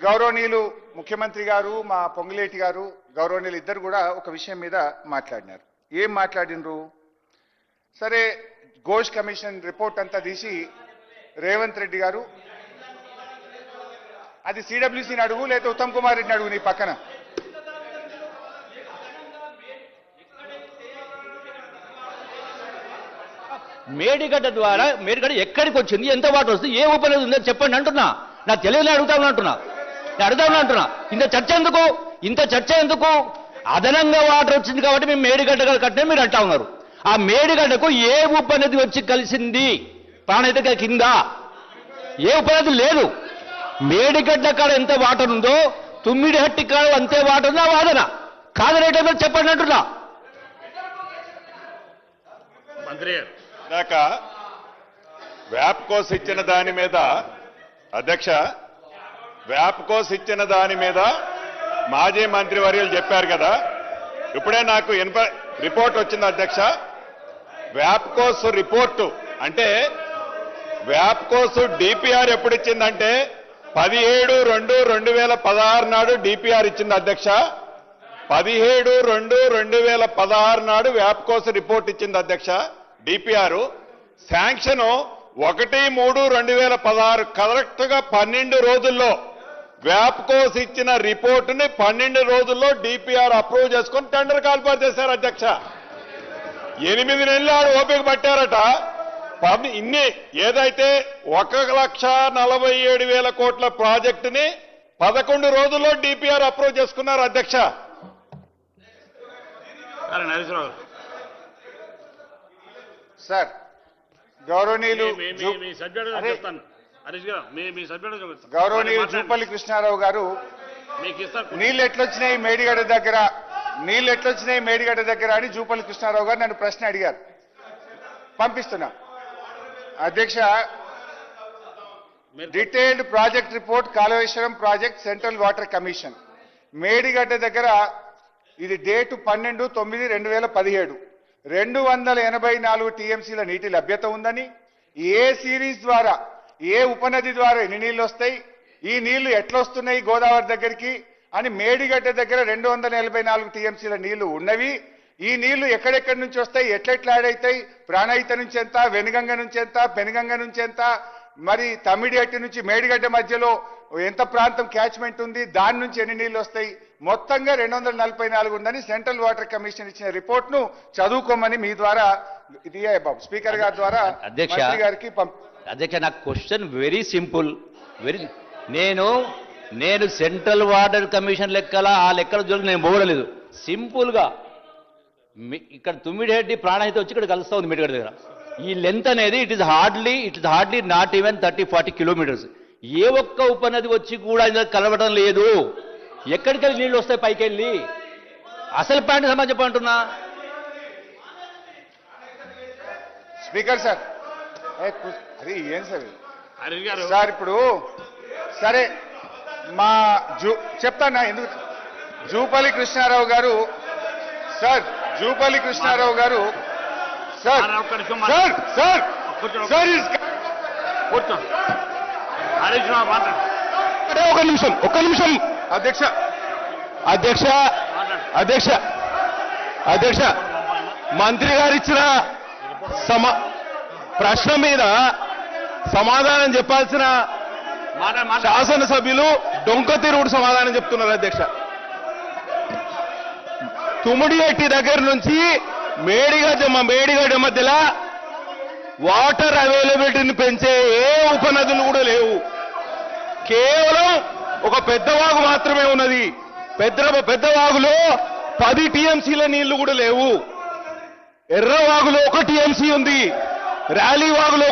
గౌరవనీయులు ముఖ్యమంత్రి గారు మా పొంగులేటి గారు గౌరవనీయులు ఇద్దరు కూడా ఒక విషయం మీద మాట్లాడినారు. ఏం మాట్లాడినరు? సరే ఘోష్ కమిషన్ రిపోర్ట్ అంతా తీసి రేవంత్ రెడ్డి గారు అది సిడబ్ల్యూసీని అడుగు లేదా ఉత్తమ్ కుమార్ రెడ్డిని అడుగు నీ పక్కన. మేడిగడ్డ ద్వారా మేడిగడ్డ ఎక్కడికి వచ్చింది, ఎంత వాటర్ వస్తుంది, ఏ ఉపయోగం ఉందో చెప్పండి అంటున్నా. నాకు తెలియదు అడుగుతామని అంటున్నా. ఇంత చర్చ ఎందుకు? అదనంగా వాటర్ వచ్చింది కాబట్టి మేము మేడిగడ్డ కట్టినా మీరు అంటా ఉన్నారు. ఆ మేడిగడ్డకు ఏ ఉపనది వచ్చి కలిసింది? ప్రాణహిత కింద ఏ ఉపనది లేదు. మేడిగడ్డ కాడ ఎంత వాటర్ ఉందో తుమ్మిడిహట్టి కాడ అంతే వాటర్ ఉందా? వాదన కాదనేటో చెప్పండి అంటున్నా. మంత్రి దాకా వ్యాప్కోస్ ఇచ్చిన దాని మీద అధ్యక్ష వ్యాప్కోస్ ఇచ్చిన దాని మీద మాజీ మంత్రి వర్యులు చెప్పారు కదా. ఇప్పుడే నాకు రిపోర్ట్ వచ్చింది అధ్యక్ష. వ్యాప్కోస్ రిపోర్టు అంటే వ్యాప్కోస్ డిపిఆర్ ఎప్పుడు ఇచ్చిందంటే 17/2/2016 నాడు డిపిఆర్ ఇచ్చింది అధ్యక్ష. 17/2/2016 నాడు వ్యాప్కోస్ రిపోర్ట్ ఇచ్చింది అధ్యక్ష. డిపిఆర్ శాంక్షన్ 1/3/2016 కరెక్ట్ గా 12 రోజుల్లో వ్యాప్కోస్ ఇచ్చిన రిపోర్టుని 12 రోజుల్లో డిపిఆర్ అప్రూవ్ చేసుకుని టెండర్ కాల్ఫర్ చేశారు అధ్యక్ష. 8 నెలలు ఆడు ఓపిక పట్టారట. ఇన్ని ఏదైతే 1,47,000 కోట్ల ప్రాజెక్టుని 11 రోజుల్లో డిపిఆర్ అప్రూవ్ చేసుకున్నారు అధ్యక్ష. సార్ గౌరవనీయులు గౌరవనీయులు జూపల్లి కృష్ణారావు గారు నీళ్ళు ఎట్లొచ్చినాయి మేడిగడ్డ దగ్గర అని జూపల్లి కృష్ణారావు గారు నన్ను ప్రశ్న అడిగారు. పంపిస్తున్నా అధ్యక్ష. Detailed project report Kaleshwaram project central water commission Medigadda దగ్గర ఇది డేటు 12/9/2017 284 టీఎంసీల నీటి లభ్యత ఉందని, ఏ సిరీస్ ద్వారా ఏ ఉపనది ద్వారా ఎన్ని నీళ్లు వస్తాయి, ఈ నీళ్లు ఎట్లొస్తున్నాయి గోదావరి దగ్గరికి అని మేడిగడ్డ దగ్గర 284 టీఎంసీల నీళ్లు ఉన్నవి. ఈ నీళ్లు ఎక్కడెక్కడి నుంచి వస్తాయి, ఎట్లెట్లా యాడ్ అవుతాయి, ప్రాణహిత నుంచి ఎంత, వెనుగంగ నుంచి ఎంత, పెనుగంగ నుంచి ఎంత, మరి తమ్మిడిహట్టి నుంచి మేడిగడ్డ మధ్యలో ఎంత ప్రాంతం క్యాచ్మెంట్ ఉంది, దాని నుంచి ఎన్ని నీళ్లు వస్తాయి, మొత్తంగా 244 ఉందని సెంట్రల్ వాటర్ కమిషన్ ఇచ్చిన రిపోర్ట్ ను చదువుకోమని మీ ద్వారా బాబు స్పీకర్ గారి ద్వారా మంత్రి గారికి అధ్యక్ష. నాకు క్వశ్చన్ వెరీ సింపుల్. నేను సెంట్రల్ వాటర్ కమిషన్ లెక్కల ఆ లెక్కల జోలికి నేను పోవడలేదు. సింపుల్ గా ఇక్కడ తుమ్మిడిహెడ్డి ప్రాణహిత వచ్చి ఇక్కడ కలుస్తా ఉంది మేడిగడ్డ దగ్గర. ఈ లెంత్ అనేది it is hardly not even 30-40 kilometres. ఏ ఒక్క ఉపనది వచ్చి కూడా కలవడం లేదు. ఎక్కడికెళ్ళి నీళ్లు వస్తాయి పైకి వెళ్ళి? అసలు పాయింట్ సమాజం చెప్పంటున్నా. స్పీకర్ సార్ అది ఏం సార్ సార్ ఇప్పుడు సరే మా చెప్తానా ఎందుకు జూపల్లి కృష్ణారావు గారు సార్ ఒక్క నిమిషం అధ్యక్ష మంత్రి గారు ఇచ్చిన ప్రశ్న మీద సమాధానం చెప్పాల్సిన శాసనసభ్యులు డొంక తిరుగుడు సమాధానం చెప్తున్నారు అధ్యక్ష. తుమ్మిడిహట్టి దగ్గర నుంచి మేడిగడ్డ మధ్యలో వాటర్ అవైలబిలిటీని పెంచే ఏ ఉపనదులు కూడా లేవు. కేవలం ఒక పెద్ద వాగు మాత్రమే ఉన్నది. పెద్ద వాగులో 10 టీఎంసీల నీళ్లు కూడా లేవు. ఎర్ర వాగులో 1 టీఎంసీ ఉంది. ర్యాలీ వాగులో